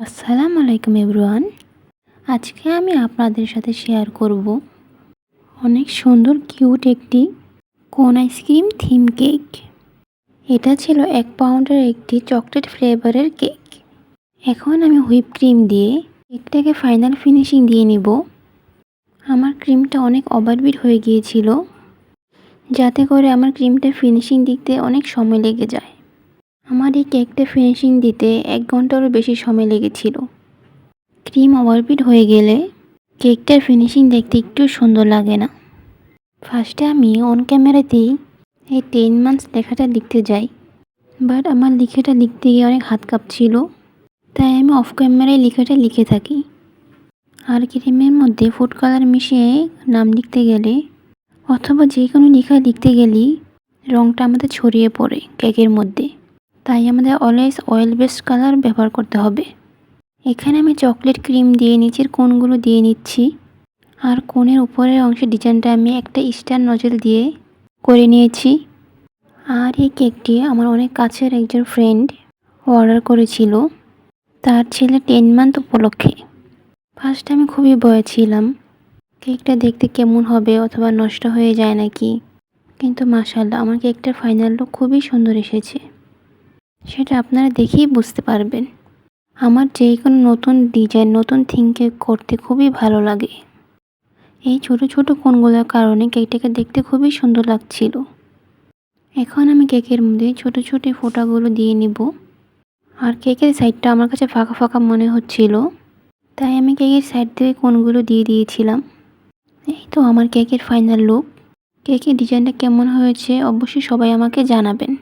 আসসালামু আলাইকুম এভরিওয়ান। আজকে আমি আপনাদের সাথে শেয়ার করব অনেক সুন্দর কিউট একটি কোন আইসক্রিম থিম কেক। এটা ছিল 1 পাউন্ডের একটি চকলেট ফ্লেভারের কেক। এখন আমি হুইপ ক্রিম দিয়ে কেকটাকে ফাইনাল ফিনিশিং দিয়ে নিব। আমার ক্রিমটা অনেক ওভারবিট হয়ে গিয়েছিল, যাতে করে আমার ক্রিমটা ফিনিশিং দিতে অনেক সময় লেগে যায়। আমার এই কেকটা ফিনিশিং দিতে 1 ঘন্টারও বেশি সময় লেগেছিল। ক্রিম ওভারবিট হয়ে গেলে কেকটার ফিনিশিং দেখতে একটু সুন্দর লাগে না। ফার্স্টে আমি অন ক্যামেরাতেই এই 10 মান্থস লেখাটা লিখতে যাই, বাট আমার লেখাটা লিখতে গিয়ে অনেক হাত কাঁপছিল, তাই আমি অফ ক্যামেরায় লেখাটা লিখে থাকি। আর ক্রিমের মধ্যে ফুড কালার মিশিয়ে নাম লিখতে গেলে অথবা যে কোনো লেখা লিখতে গেলেই রঙটা আমাদের ছড়িয়ে পড়ে কেকের মধ্যে, তাই আমাদের অলওয়েজ অয়েল বেসড কালার ব্যবহার করতে হবে। এখানে আমি চকলেট ক্রিম দিয়ে নিচের কোণগুলো দিয়ে নিচ্ছি, আর কোণের উপরের অংশের ডিজাইনটা আমি একটা স্টার নজল দিয়ে করে নিয়েছি। আর এই কেকটি আমার অনেক কাছের একজন ফ্রেন্ড অর্ডার করেছিল তার ছেলে 10 মান্থ উপলক্ষে। ফার্স্ট আমি খুবই ভয়ে ছিলাম কেকটা দেখতে কেমন হবে অথবা নষ্ট হয়ে যায় নাকি, কিন্তু মাশাআল্লাহ আমার কেকটার ফাইনাল লুক খুবই সুন্দর এসেছে। সেটা আপনারা দেখেই বুঝতে পারবেন। আমার যে কোনো নতুন ডিজাইন নতুন থিম কেক করতে খুবই ভালো লাগে। এই ছোট ছোট কোণগুলোর কারণে কেকটাকে দেখতে খুবই সুন্দর লাগছিল। এখন আমি কেকের মধ্যে ছোট ছোট ফোঁটাগুলো দিয়ে নিব। আর কেকের সাইডটা আমার কাছে ফাঁকা ফাঁকা মনে হচ্ছিল, তাই আমি কেকের সাইড থেকে কোণগুলো দিয়ে দিয়েছিলাম। এই তো আমার কেকের ফাইনাল লুক। কেকের ডিজাইনটা কেমন হয়েছে অবশ্যই সবাই আমাকে জানাবেন।